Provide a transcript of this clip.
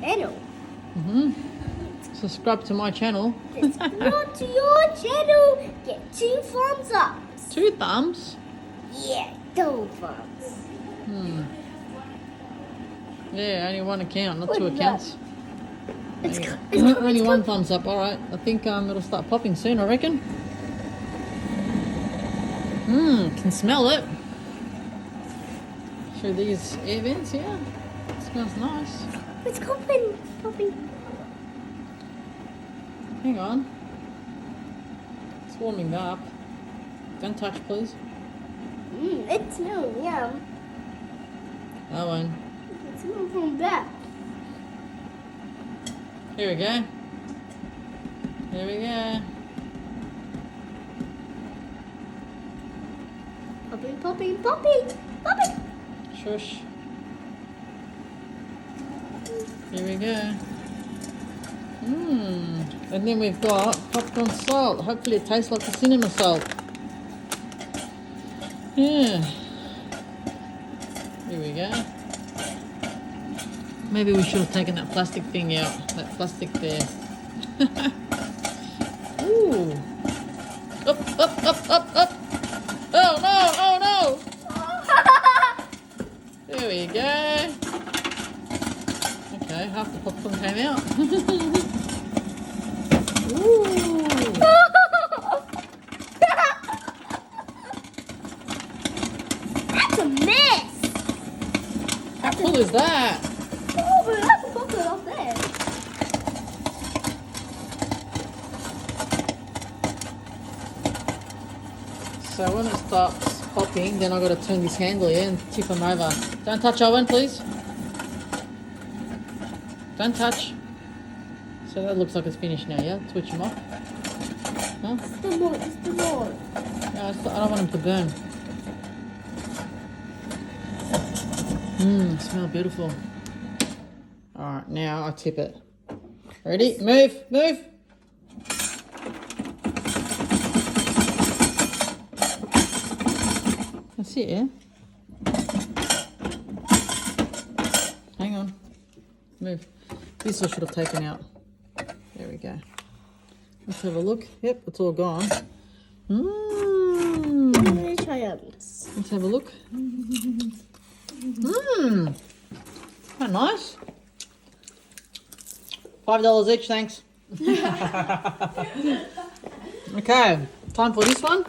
channel. Subscribe to my channel. Subscribe to your channel. Get 2 thumbs up. 2 thumbs. Yeah, 2 thumbs. Yeah, only 1 account, not What 2 is that? accounts. It's Only, co- it's co- only it's 1 thumbs up. All right. I think it'll start popping soon. I reckon. Can smell it through these air vents here. It smells nice. It's popping. Hang on. It's warming up. Don't touch, please. It smells yum. That one. It smells from that. Here we go. Here we go. Popping. Shush. Here we go. And then we've got popcorn salt. Hopefully it tastes like the cinema salt. Yeah. Here we go. Maybe we should have taken that plastic thing out. That plastic there. Ooh. Up. Oh no. There we go. Okay, half the popcorn came out. Ooh. That's a mess. How cool is that? Oh, but that's a popcorn off there. So when it starts popping, then I've got to turn this handle here and tip them over. Don't touch, Owen, please. Don't touch. So that looks like it's finished now, yeah? Switch them off. Huh? It's the more. No, I don't want them to burn. Smell beautiful. Alright, now I tip it. Ready? Move. That's it, yeah? Hang on. Move. This I should have taken out. There we go. Let's have a look. Yep, it's all gone. I'm gonna try this. Let's have a look. How nice. $5 each, thanks. Okay, time for this one.